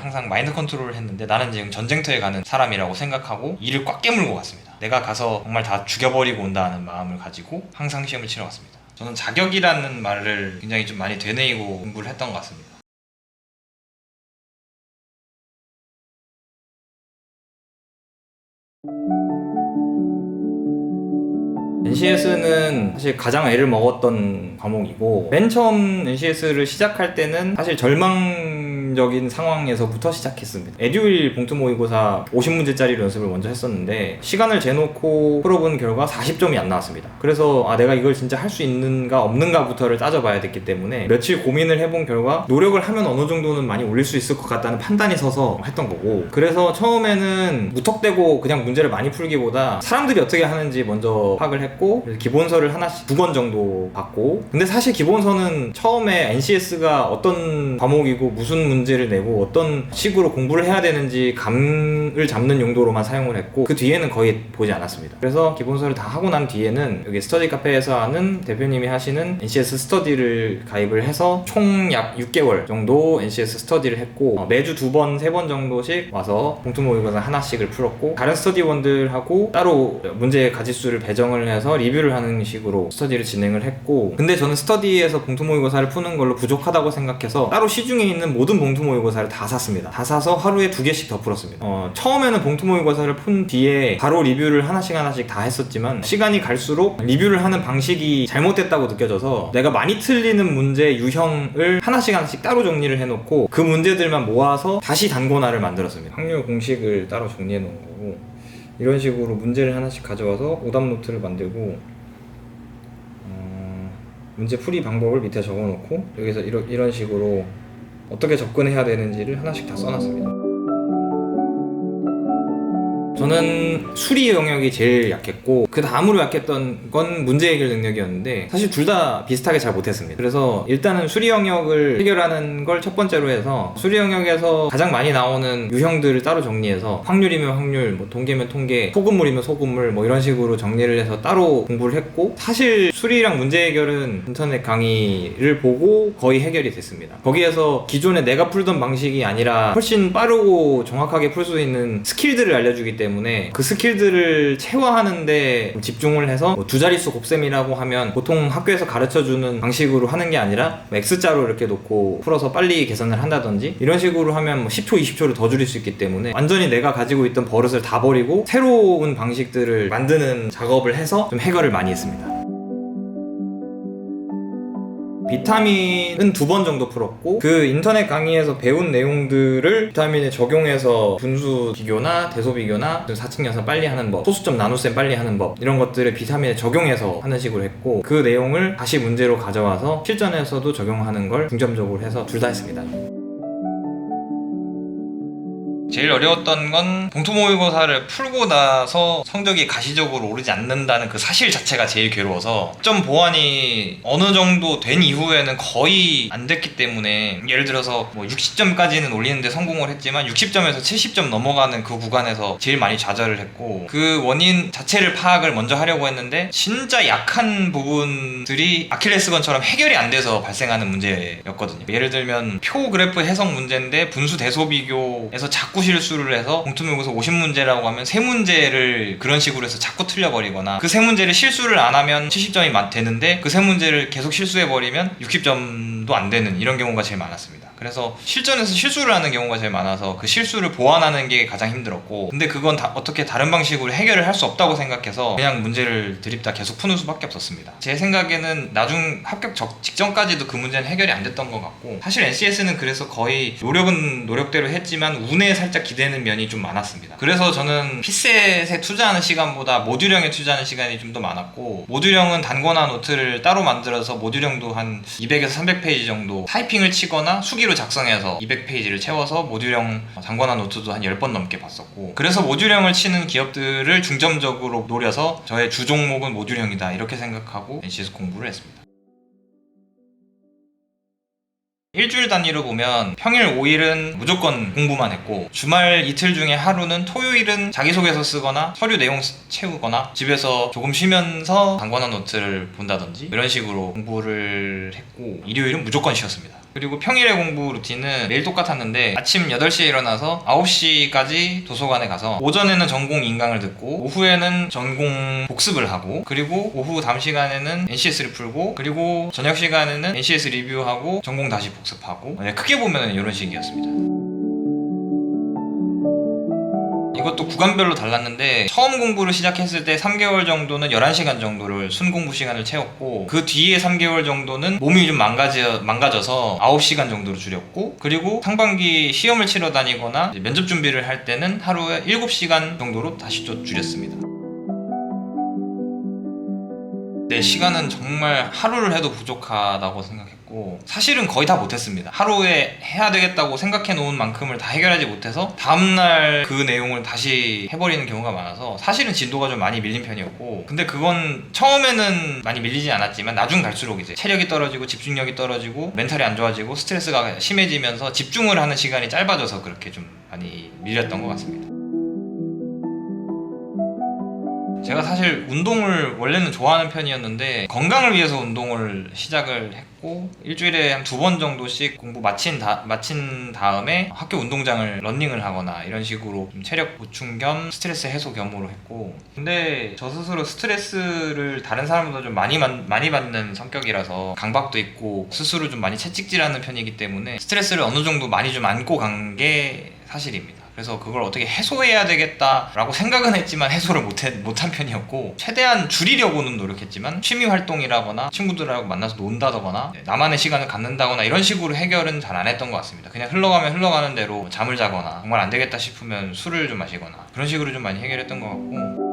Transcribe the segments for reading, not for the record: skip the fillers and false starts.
항상 마인드 컨트롤을 했는데 나는 지금 전쟁터에 가는 사람이라고 생각하고 이를 꽉 깨물고 갔습니다. 내가 가서 정말 다 죽여버리고 온다는 마음을 가지고 항상 시험을 치러 갔습니다. 저는 자격이라는 말을 굉장히 좀 많이 되뇌이고 공부를 했던 것 같습니다. NCS는 사실 가장 애를 먹었던 과목이고, 맨 처음 NCS를 시작할 때는 사실 절망적인 상황에서부터 시작했습니다. 에듀윌 봉투 모의고사 50문제짜리 연습을 먼저 했었는데 시간을 재놓고 풀어본 결과 40점이 안 나왔습니다. 그래서 내가 이걸 진짜 할 수 있는가 없는가부터를 따져봐야 됐기 때문에 며칠 고민을 해본 결과 노력을 하면 어느 정도는 많이 올릴 수 있을 것 같다는 판단이 서서 했던 거고, 그래서 처음에는 무턱대고 그냥 문제를 많이 풀기보다 사람들이 어떻게 하는지 먼저 파악을 했고, 기본서를 하나씩 2권 정도 봤고, 근데 사실 기본서는 처음에 NCS가 어떤 과목이고 무슨 문제를 내고 어떤 식으로 공부를 해야 되는지 감을 잡는 용도로만 사용을 했고, 그 뒤에는 거의 보지 않았습니다. 그래서 기본서를 다 하고 난 뒤에는 여기 스터디 카페에서 하는 대표님이 하시는 NCS 스터디를 가입을 해서 총 약 6개월 정도 NCS 스터디를 했고, 매주 2번, 3번 정도씩 와서 봉투 모의고사 하나씩을 풀었고, 다른 스터디원들하고 따로 문제 가지수를 배정을 해서 리뷰를 하는 식으로 스터디를 진행을 했고, 근데 저는 스터디에서 봉투 모의고사를 푸는 걸로 부족하다고 생각해서 따로 시중에 있는 모든 봉투 모의고사를 다 샀습니다. 다 사서 하루에 2개씩 더 풀었습니다. 처음에는 봉투 모의고사를 푼 뒤에 바로 리뷰를 하나씩 다 했었지만, 시간이 갈수록 리뷰를 하는 방식이 잘못됐다고 느껴져서 내가 많이 틀리는 문제 유형을 하나씩 따로 정리를 해놓고 그 문제들만 모아서 다시 단권화를 만들었습니다. 확률 공식을 따로 정리해 놓은 거고, 이런 식으로 문제를 하나씩 가져와서 오답 노트를 만들고, 문제 풀이 방법을 밑에 적어놓고 여기서 이런 식으로 어떻게 접근해야 되는지를 하나씩 다 써놨습니다. 저는 수리 영역이 제일 약했고, 그 다음으로 약했던 건 문제 해결 능력이었는데 사실 둘 다 비슷하게 잘 못했습니다. 그래서 일단은 수리 영역을 해결하는 걸 첫 번째로 해서 수리 영역에서 가장 많이 나오는 유형들을 따로 정리해서 확률이면 확률, 뭐 통계면 통계, 소금물이면 소금물, 뭐 이런 식으로 정리를 해서 따로 공부를 했고, 사실 수리랑 문제 해결은 인터넷 강의를 보고 거의 해결이 됐습니다. 거기에서 기존에 내가 풀던 방식이 아니라 훨씬 빠르고 정확하게 풀 수 있는 스킬들을 알려주기 때문에 그 스킬들을 체화하는데 집중을 해서 두 자릿수 곱셈이라고 하면 보통 학교에서 가르쳐주는 방식으로 하는 게 아니라 X자로 이렇게 놓고 풀어서 빨리 계산을 한다든지 이런 식으로 하면 10초, 20초를 더 줄일 수 있기 때문에 완전히 내가 가지고 있던 버릇을 다 버리고 새로운 방식들을 만드는 작업을 해서 좀 해결을 많이 했습니다. 비타민은 2번 정도 풀었고, 그 인터넷 강의에서 배운 내용들을 비타민에 적용해서 분수 비교나 대소 비교나 사칙 연산 빨리 하는 법, 소수점 나눗셈 빨리 하는 법, 이런 것들을 비타민에 적용해서 하는 식으로 했고, 그 내용을 다시 문제로 가져와서 실전에서도 적용하는 걸 중점적으로 해서 둘 다 했습니다. 제일 어려웠던 건 봉투 모의고사를 풀고 나서 성적이 가시적으로 오르지 않는다는 그 사실 자체가 제일 괴로워서, 점 보완이 어느 정도 된 이후에는 거의 안 됐기 때문에, 예를 들어서 60점까지는 올리는데 성공을 했지만 60점에서 70점 넘어가는 그 구간에서 제일 많이 좌절을 했고, 그 원인 자체를 파악을 먼저 하려고 했는데 진짜 약한 부분들이 아킬레스건처럼 해결이 안 돼서 발생하는 문제였거든요. 예를 들면 표 그래프 해석 문제인데 분수 대소 비교에서 자꾸 실수를 해서 봉투 모의고사 50문제라고 하면 3문제를 그런 식으로 해서 자꾸 틀려버리거나, 그 3문제를 실수를 안 하면 70점이 되는데 그 3문제를 계속 실수해버리면 60점도 안 되는 이런 경우가 제일 많았습니다. 그래서 실전에서 실수를 하는 경우가 제일 많아서 그 실수를 보완하는 게 가장 힘들었고, 근데 그건 어떻게 다른 방식으로 해결을 할 수 없다고 생각해서 그냥 문제를 드립다 계속 푸는 수밖에 없었습니다. 제 생각에는 나중 합격 직전까지도 그 문제는 해결이 안 됐던 것 같고, 사실 NCS는 그래서 거의 노력은 노력대로 했지만 운에 살짝 기대는 면이 좀 많았습니다. 그래서 저는 피셋에 투자하는 시간보다 모듈형에 투자하는 시간이 좀 더 많았고, 모듈형은 단권화 노트를 따로 만들어서 모듈형도 한 200에서 300페이지 정도 타이핑을 치거나 수기로 작성해서 200페이지를 채워서 모듈형 단권화 노트도 한 10번 넘게 봤었고, 그래서 모듈형을 치는 기업들을 중점적으로 노려서 저의 주 종목은 모듈형이다 이렇게 생각하고 NCS 공부를 했습니다. 일주일 단위로 보면 평일 5일은 무조건 공부만 했고, 주말 이틀 중에 하루는 토요일은 자기소개서 쓰거나 서류 내용 채우거나 집에서 조금 쉬면서 단권화 노트를 본다든지 이런 식으로 공부를 했고, 일요일은 무조건 쉬었습니다. 그리고 평일에 공부 루틴은 매일 똑같았는데 아침 8시에 일어나서 9시까지 도서관에 가서 오전에는 전공 인강을 듣고 오후에는 전공 복습을 하고 그리고 오후 다음 시간에는 NCS를 풀고 그리고 저녁 시간에는 NCS 리뷰하고 전공 다시 복습하고 크게 보면 이런 식이었습니다. 이것도 구간별로 달랐는데 처음 공부를 시작했을 때 3개월 정도는 11시간 정도를 순공부 시간을 채웠고 그 뒤에 3개월 정도는 몸이 좀 망가져서 9시간 정도로 줄였고 그리고 상반기 시험을 치러 다니거나 면접 준비를 할 때는 하루에 7시간 정도로 다시 또 줄였습니다. 내 시간은 정말 하루를 해도 부족하다고 생각했고 사실은 거의 다 못했습니다. 하루에 해야 되겠다고 생각해 놓은 만큼을 다 해결하지 못해서 다음날 그 내용을 다시 해버리는 경우가 많아서 사실은 진도가 좀 많이 밀린 편이었고 근데 그건 처음에는 많이 밀리진 않았지만 나중 갈수록 이제 체력이 떨어지고 집중력이 떨어지고 멘탈이 안 좋아지고 스트레스가 심해지면서 집중을 하는 시간이 짧아져서 그렇게 좀 많이 밀렸던 것 같습니다. 제가 사실 운동을 원래는 좋아하는 편이었는데 건강을 위해서 운동을 시작을 했고 일주일에 한 2번 정도씩 공부 마친 다음에 학교 운동장을 러닝을 하거나 이런 식으로 좀 체력 보충 겸 스트레스 해소 겸으로 했고 근데 저 스스로 스트레스를 다른 사람보다 좀 많이 받는 성격이라서 강박도 있고 스스로 좀 많이 채찍질하는 편이기 때문에 스트레스를 어느 정도 많이 좀 안고 간 게 사실입니다. 그래서 그걸 어떻게 해소해야 되겠다라고 생각은 했지만 해소를 못한 편이었고 최대한 줄이려고는 노력했지만 취미 활동이라거나 친구들하고 만나서 논다거나 나만의 시간을 갖는다거나 이런 식으로 해결은 잘 안 했던 것 같습니다. 그냥 흘러가는 대로 잠을 자거나 정말 안 되겠다 싶으면 술을 좀 마시거나 그런 식으로 좀 많이 해결했던 것 같고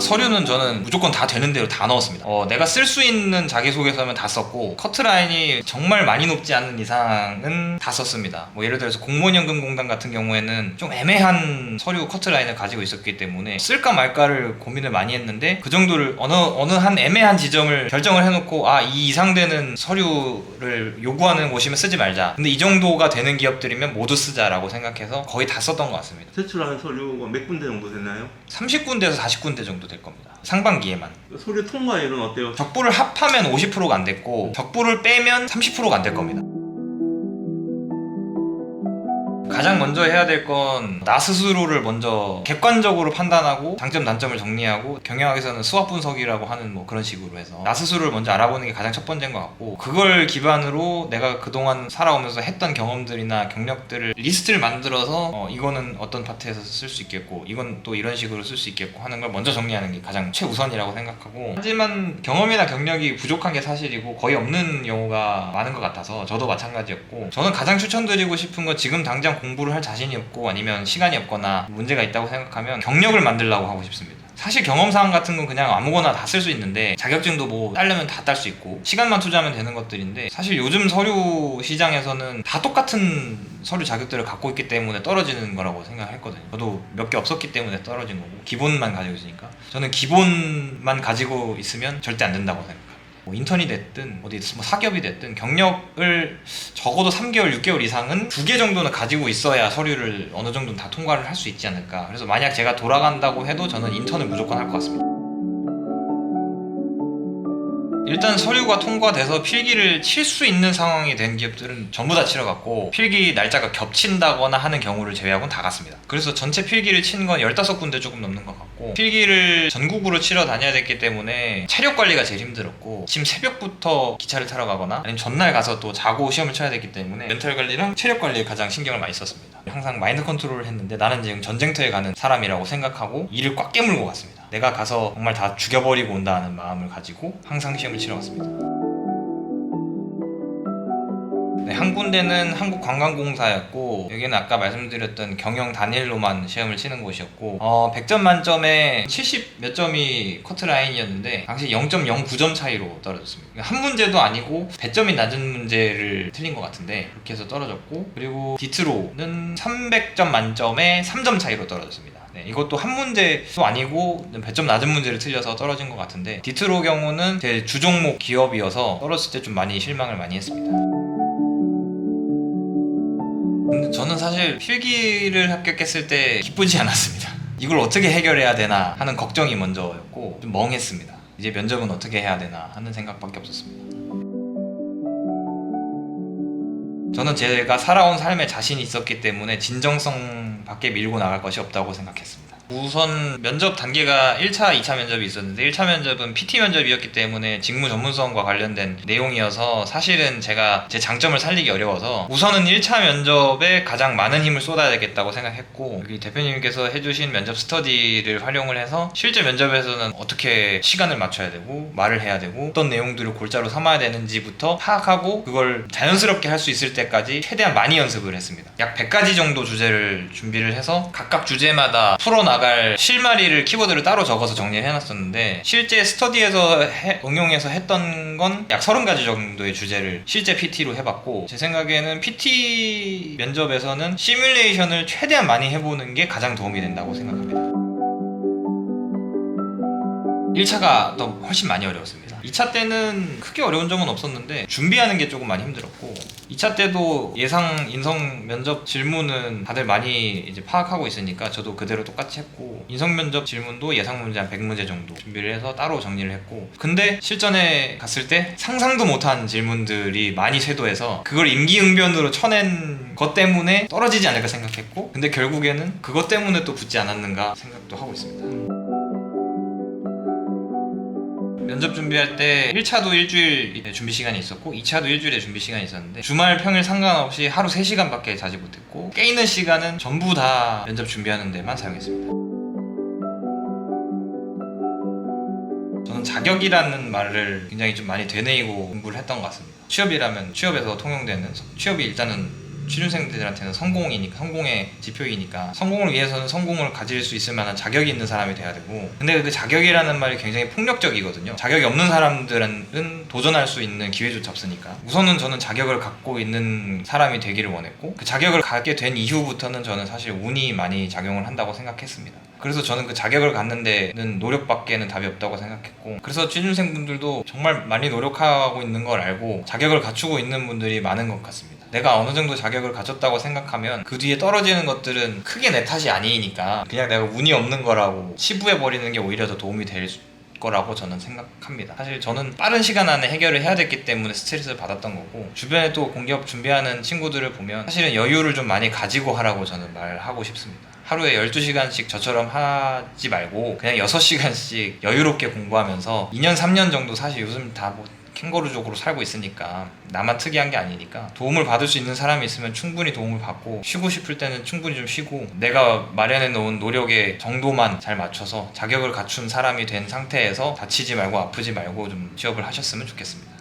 서류는 저는 무조건 다 되는 대로 다 넣었습니다. 내가 쓸 수 있는 자기소개서면 다 썼고 커트라인이 정말 많이 높지 않은 이상은 다 썼습니다. 예를 들어서 공무원연금공단 같은 경우에는 좀 애매한 서류 커트라인을 가지고 있었기 때문에 쓸까 말까를 고민을 많이 했는데 그 정도를 어느 한 애매한 지점을 결정을 해놓고 이 이상 되는 서류를 요구하는 곳이면 쓰지 말자. 근데 이 정도가 되는 기업들이면 모두 쓰자라고 생각해서 거의 다 썼던 것 같습니다. 제출하는 서류가 몇 군데 정도 되나요? 30군데에서 40군데 정도 될 겁니다. 상반기에만. 서류 통과율은 어때요? 적부를 합하면 50%가 안 됐고 적부를 빼면 30%가 안 될 겁니다. 가장 먼저 해야 될 건 나 스스로를 먼저 객관적으로 판단하고 장점 단점을 정리하고 경영학에서는 수학 분석이라고 하는 그런 식으로 해서 나 스스로를 먼저 알아보는 게 가장 첫 번째인 것 같고 그걸 기반으로 내가 그동안 살아오면서 했던 경험들이나 경력들을 리스트를 만들어서 이거는 어떤 파트에서 쓸 수 있겠고 이건 또 이런 식으로 쓸 수 있겠고 하는 걸 먼저 정리하는 게 가장 최우선이라고 생각하고 하지만 경험이나 경력이 부족한 게 사실이고 거의 없는 경우가 많은 것 같아서 저도 마찬가지였고 저는 가장 추천드리고 싶은 건 지금 당장 공부를 할 자신이 없고 아니면 시간이 없거나 문제가 있다고 생각하면 경력을 만들라고 하고 싶습니다. 사실 경험사항 같은 건 그냥 아무거나 다 쓸 수 있는데 자격증도 따려면 다 딸 수 있고 시간만 투자하면 되는 것들인데 사실 요즘 서류 시장에서는 다 똑같은 서류 자격들을 갖고 있기 때문에 떨어지는 거라고 생각했거든요. 저도 몇 개 없었기 때문에 떨어진 거고 기본만 가지고 있으니까 저는 기본만 가지고 있으면 절대 안 된다고 생각합니다. 인턴이 됐든 어디 사기업이 됐든 경력을 적어도 3개월, 6개월 이상은 2개 정도는 가지고 있어야 서류를 어느 정도는 다 통과를 할 수 있지 않을까. 그래서 만약 제가 돌아간다고 해도 저는 인턴을 무조건 할 것 같습니다. 일단 서류가 통과돼서 필기를 칠 수 있는 상황이 된 기업들은 전부 다 치러갔고 필기 날짜가 겹친다거나 하는 경우를 제외하고는 다 갔습니다. 그래서 전체 필기를 친 건 15군데 조금 넘는 것 같고 필기를 전국으로 치러 다녀야 됐기 때문에 체력 관리가 제일 힘들었고 아침 새벽부터 기차를 타러 가거나 아니면 전날 가서 또 자고 시험을 쳐야 됐기 때문에 멘탈 관리랑 체력 관리에 가장 신경을 많이 썼습니다. 항상 마인드 컨트롤을 했는데 나는 지금 전쟁터에 가는 사람이라고 생각하고 이를 꽉 깨물고 갔습니다. 내가 가서 정말 다 죽여버리고 온다는 마음을 가지고 항상 시험을 치러 갔습니다. 한 군데는 한국관광공사였고 여기는 아까 말씀드렸던 경영 단일로만 시험을 치는 곳이었고 100점 만점에 70 몇 점이 커트라인이었는데 당시 0.09점 차이로 떨어졌습니다. 한 문제도 아니고 배점이 낮은 문제를 틀린 것 같은데 그렇게 해서 떨어졌고 그리고 디트로는 300점 만점에 3점 차이로 떨어졌습니다. 이것도 한 문제도 아니고 배점 낮은 문제를 틀려서 떨어진 것 같은데 디트로 경우는 제 주종목 기업이어서 떨어졌을 때 좀 많이 실망을 많이 했습니다. 근데 저는 사실 필기를 합격했을 때 기쁘지 않았습니다. 이걸 어떻게 해결해야 되나 하는 걱정이 먼저였고 좀 멍했습니다. 이제 면접은 어떻게 해야 되나 하는 생각밖에 없었습니다. 저는 제가 살아온 삶에 자신이 있었기 때문에 진정성 밖에 밀고 나갈 것이 없다고 생각했습니다. 우선 면접 단계가 1차, 2차 면접이 있었는데 1차 면접은 PT 면접이었기 때문에 직무 전문성과 관련된 내용이어서 사실은 제가 제 장점을 살리기 어려워서 우선은 1차 면접에 가장 많은 힘을 쏟아야 되겠다고 생각했고, 여기 대표님께서 해주신 면접 스터디를 활용을 해서 실제 면접에서는 어떻게 시간을 맞춰야 되고 말을 해야 되고 어떤 내용들을 골자로 삼아야 되는지부터 파악하고 그걸 자연스럽게 할 수 있을 때까지 최대한 많이 연습을 했습니다. 약 100가지 정도 주제를 준비를 해서 각각 주제마다 풀어나갈 실마리를 키워드를 따로 적어서 정리를 해놨었는데, 실제 스터디에서 응용해서 했던 건 약 30가지 정도의 주제를 실제 PT로 해봤고, 제 생각에는 PT 면접에서는 시뮬레이션을 최대한 많이 해보는 게 가장 도움이 된다고 생각합니다. 1차가 더 훨씬 많이 어려웠습니다. 2차 때는 크게 어려운 점은 없었는데 준비하는 게 조금 많이 힘들었고, 2차 때도 예상 인성 면접 질문은 다들 많이 이제 파악하고 있으니까 저도 그대로 똑같이 했고, 인성 면접 질문도 예상 문제 한 100문제 정도 준비를 해서 따로 정리를 했고, 근데 실전에 갔을 때 상상도 못한 질문들이 많이 쇄도해서 그걸 임기응변으로 쳐낸 것 때문에 떨어지지 않을까 생각했고, 근데 결국에는 그것 때문에 또 붙지 않았는가 생각도 하고 있습니다. 면접 준비할 때 1차도 일주일 준비 시간이 있었고 2차도 일주일에 준비 시간이 있었는데, 주말 평일 상관없이 하루 3시간밖에 자지 못했고 깨있는 시간은 전부 다 면접 준비하는 데만 사용했습니다. 저는 자격이라는 말을 굉장히 좀 많이 되뇌이고 공부를 했던 것 같습니다. 취업이라면 취업에서 통용되는, 취업이 일단은 취준생들한테는 성공의 지표이니까 성공을 위해서는 성공을 가질 수 있을 만한 자격이 있는 사람이 돼야 되고, 근데 그 자격이라는 말이 굉장히 폭력적이거든요. 자격이 없는 사람들은 도전할 수 있는 기회조차 없으니까 우선은 저는 자격을 갖고 있는 사람이 되기를 원했고, 그 자격을 갖게 된 이후부터는 저는 사실 운이 많이 작용을 한다고 생각했습니다. 그래서 저는 그 자격을 갖는 데는 노력밖에는 답이 없다고 생각했고, 그래서 취준생분들도 정말 많이 노력하고 있는 걸 알고 자격을 갖추고 있는 분들이 많은 것 같습니다. 내가 어느 정도 자격을 가졌다고 생각하면 그 뒤에 떨어지는 것들은 크게 내 탓이 아니니까 그냥 내가 운이 없는 거라고 치부해버리는 게 오히려 더 도움이 될 거라고 저는 생각합니다. 사실 저는 빠른 시간 안에 해결을 해야 됐기 때문에 스트레스를 받았던 거고, 주변에 또 공기업 준비하는 친구들을 보면 사실은 여유를 좀 많이 가지고 하라고 저는 말하고 싶습니다. 하루에 12시간씩 저처럼 하지 말고 그냥 6시간씩 여유롭게 공부하면서 2년 3년 정도, 사실 요즘 다 뭐 캥거루족으로 살고 있으니까 나만 특이한 게 아니니까 도움을 받을 수 있는 사람이 있으면 충분히 도움을 받고, 쉬고 싶을 때는 충분히 좀 쉬고, 내가 마련해 놓은 노력의 정도만 잘 맞춰서 자격을 갖춘 사람이 된 상태에서 다치지 말고 아프지 말고 좀 취업을 하셨으면 좋겠습니다.